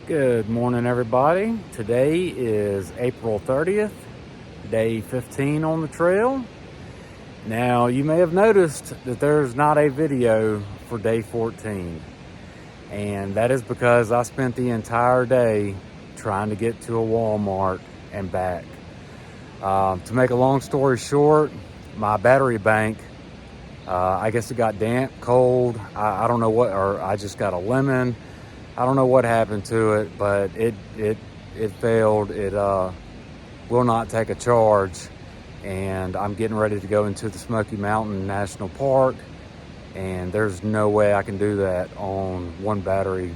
Good morning, everybody. Today is April 30th, day 15 on the trail. Now, you may have noticed that there's not a video for day 14, and that is because I spent the entire day trying to get to a Walmart and back. To make a long story short, my battery bank, I guess it got damp, cold, I don't know what, or I just got a lemon. I don't know what happened to it, but it failed. It will not take a charge, and I'm getting ready to go into the Smoky Mountain National Park, and there's no way I can do that on one battery,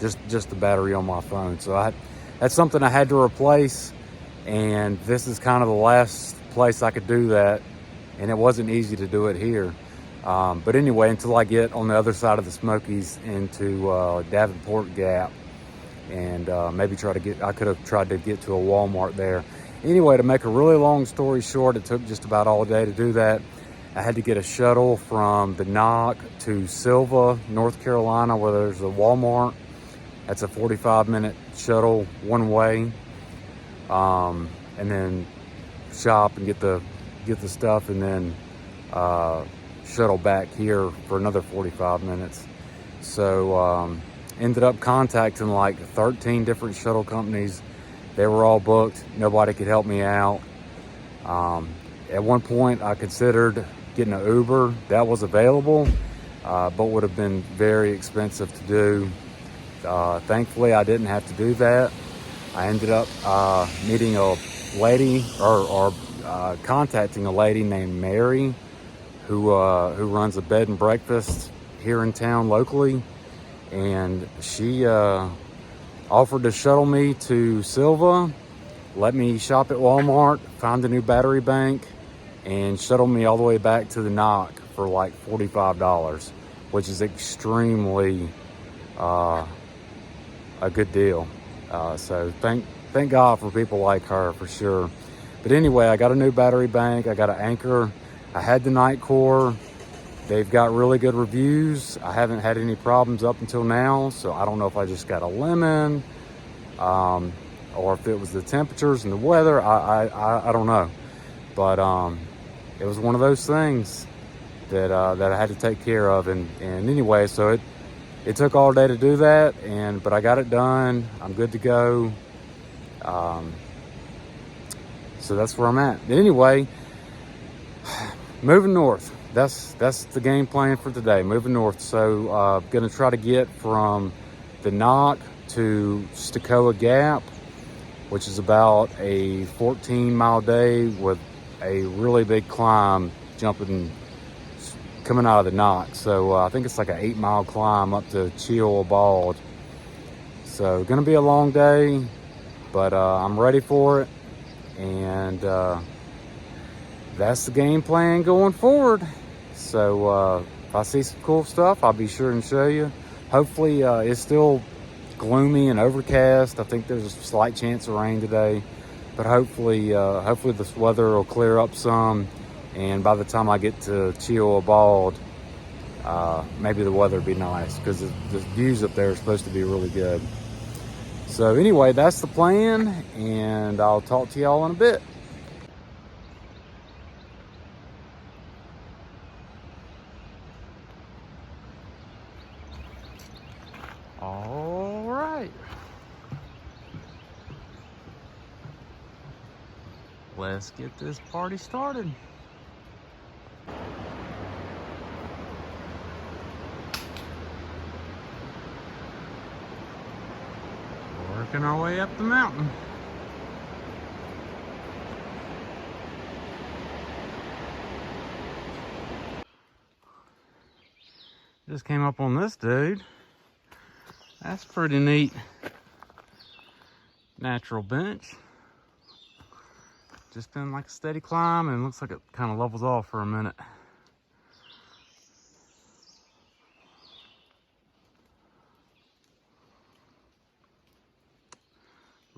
just the battery on my phone. So that's something I had to replace, and this is kind of the last place I could do that, and it wasn't easy to do it here. But anyway, until I get on the other side of the Smokies into Davenport Gap, and maybe I could have tried to get to a Walmart there. Anyway, to make a really long story short, it took just about all day to do that. I had to get a shuttle from the N.O.C. to Silva, North Carolina, where there's a Walmart. That's a 45-minute shuttle one way, and then shop and get the stuff, and then shuttle back here for another 45 minutes. So ended up contacting like 13 different shuttle companies. They were all booked. Nobody could help me out. At one point I considered getting an Uber. That was available, but would have been very expensive to do. Thankfully I didn't have to do that. I ended up meeting a lady, or contacting a lady named Mary, who runs a bed and breakfast here in town locally, and she offered to shuttle me to Silva, let me shop at Walmart, find a new battery bank, and shuttle me all the way back to the N.O.C. for like $45, which is extremely a good deal. So thank God for people like her, for sure. But anyway, I got a new battery bank. I got an Anchor. I had the Night Core. They've got really good reviews. I haven't had any problems up until now, so I don't know if I just got a lemon, or if it was the temperatures and the weather. I don't know, but it was one of those things that I had to take care of, and anyway, so it took all day to do that, but I got it done. I'm good to go. So that's where I'm at. Anyway, moving north. That's the game plan for today. Moving north. So gonna try to get from the N.O.C. to Stecoah Gap, which is about a 14-mile day with a really big climb coming out of the N.O.C. So I think it's like an 8-mile climb up to Cheoah Bald. So gonna be a long day, but I'm ready for it, and that's the game plan going forward. So if I see some cool stuff, I'll be sure and show you. Hopefully it's still gloomy and overcast. I think there's a slight chance of rain today, but hopefully this weather will clear up some, and by the time I get to Cheoah Bald, maybe the weather will be nice, because the views up there are supposed to be really good. So anyway, that's the plan, and I'll talk to y'all in a bit. All right. Let's get this party started. Working our way up the mountain. Just came up on this dude. That's pretty neat. Natural bench. Just been like a steady climb, and looks like it kind of levels off for a minute.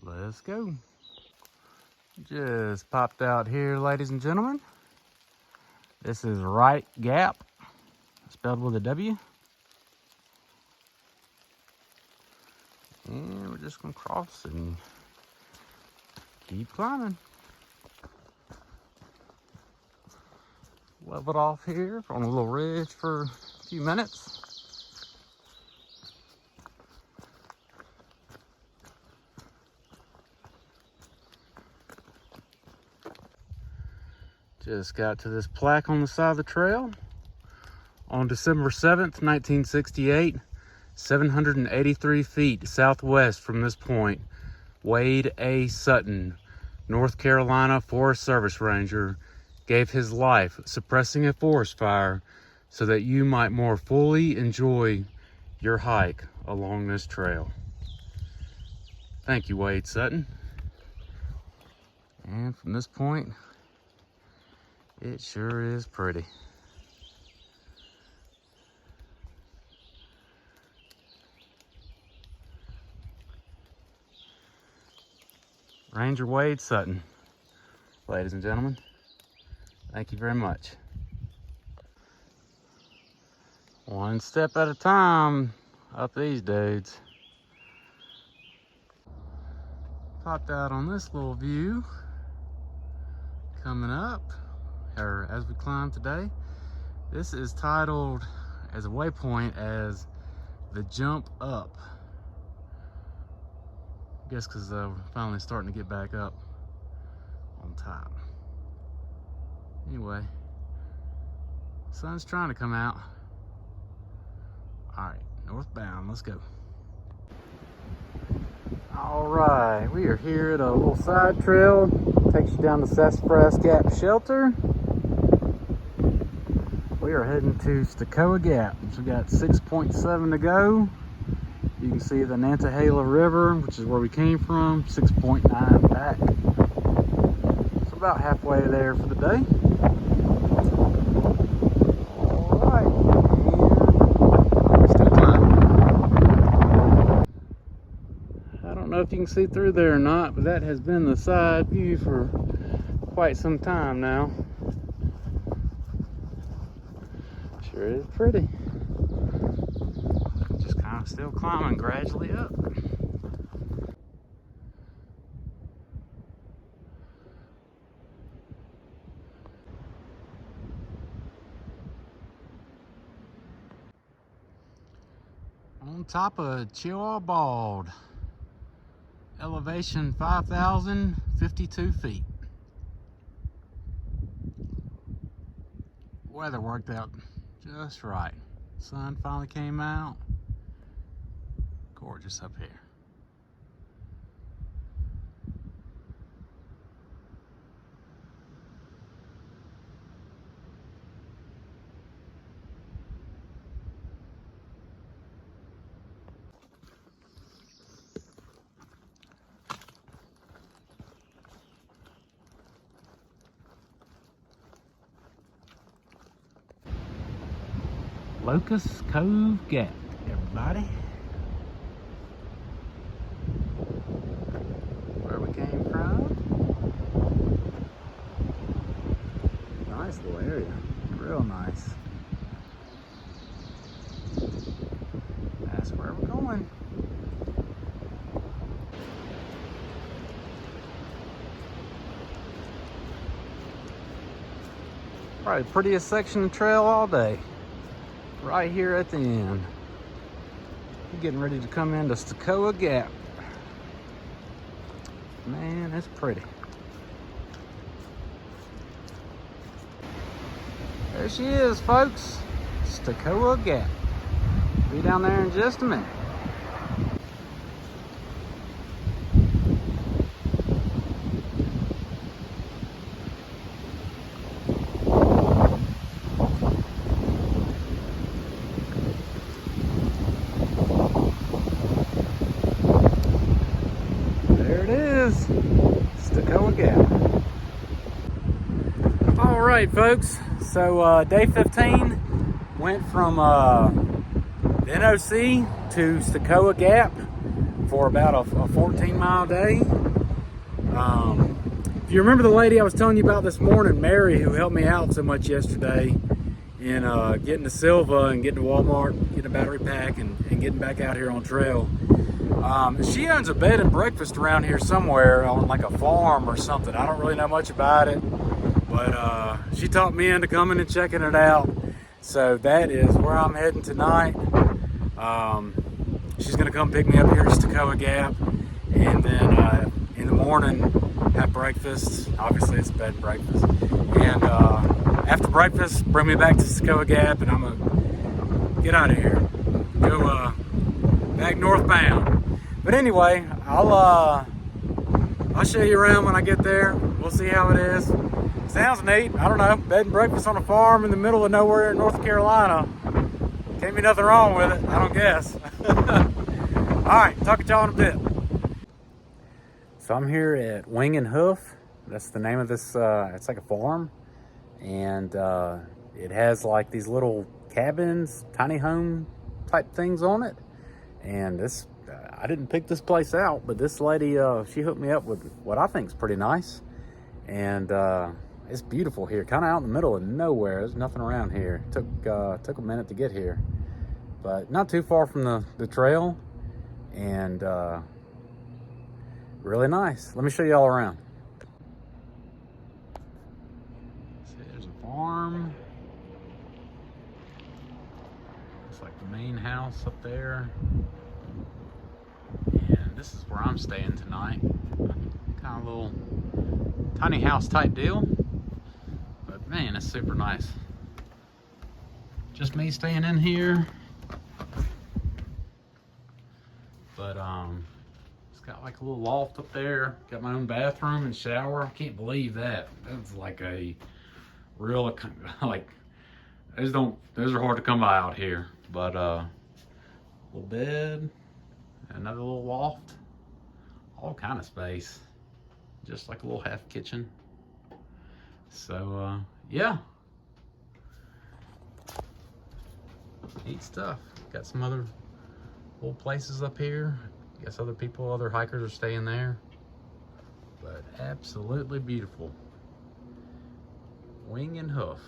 Let's go. Just popped out here, ladies and gentlemen. This is Right Gap, spelled with a W. And we're just gonna cross and keep climbing. Leveled off here on a little ridge for a few minutes. Just got to this plaque on the side of the trail. On December 7th, 1968, 783 feet southwest from this point, Wade A. Sutton, North Carolina Forest Service Ranger, gave his life suppressing a forest fire so that you might more fully enjoy your hike along this trail. Thank you, Wade Sutton. And from this point, it sure is pretty. Ranger Wade Sutton, ladies and gentlemen, thank you very much. One step at a time up these dudes. Popped out on this little view coming up, or as we climb today. This is titled as a waypoint as the Jump Up. I guess because we're finally starting to get back up on top. Anyway, sun's trying to come out. All right, northbound, let's go. All right, we are here at a little side trail. Takes you down the Stecoah Gap shelter. We are heading to Stecoah Gap. So we got 6.7 to go. You can see the Nantahala River, which is where we came from, 6.9 back. So about halfway there for the day. All right, and still climbing. I don't know if you can see through there or not, but that has been the side view for quite some time now. Sure is pretty. Just kind of still climbing gradually up. On top of Stecoah Bald, elevation 5,052 feet. Weather worked out just right. Sun finally came out. Gorgeous up here. Stecoah Gap, everybody. Where we came from. Nice little area, real nice. That's where we're going. Probably the prettiest section of trail all day. Right here at the end. We're getting ready to come into Stecoah Gap. Man, that's pretty. There she is, folks. Stecoah Gap. Be down there in just a minute. Stecoah Gap. All right, folks. So day 15 went from the N.O.C. to Stecoah Gap for about a 14-mile day. If you remember the lady I was telling you about this morning, Mary, who helped me out so much yesterday in getting to Silva and getting to Walmart, getting a battery pack, and getting back out here on trail. She owns a bed and breakfast around here somewhere on like a farm or something. I don't really know much about it, but she talked me into coming and checking it out. So that is where I'm heading tonight. She's gonna come pick me up here at Stecoah Gap, and then in the morning have breakfast. Obviously it's bed and breakfast, and after breakfast bring me back to Stecoah Gap, and I'm gonna get out of here, go back northbound. But anyway, I'll show you around when I get there. We'll see how it is. Sounds neat. I don't know, bed and breakfast on a farm in the middle of nowhere in North Carolina. Can't be nothing wrong with it, I don't guess. All right, talk to y'all in a bit. So I'm here at Wing and Hoof. That's the name of this, it's like a farm. And it has like these little cabins, tiny home type things on it. And this, I didn't pick this place out, but this lady, she hooked me up with what I think is pretty nice. And it's beautiful here, kind of out in the middle of nowhere. There's nothing around here. Took a minute to get here, but not too far from the trail, and really nice. Let me show you all around. See, there's a farm. It's like the main house up there. And this is where I'm staying tonight. Kind of a little tiny house type deal. But man, it's super nice. Just me staying in here. But it's got like a little loft up there. Got my own bathroom and shower. I can't believe that. That's like a real, like, those are hard to come by out here. But little bed, another little loft, all kind of space, just like a little half kitchen. So yeah, neat stuff. Got some other little places up here. Guess other people, other hikers are staying there, but absolutely beautiful. Wing and Hoof.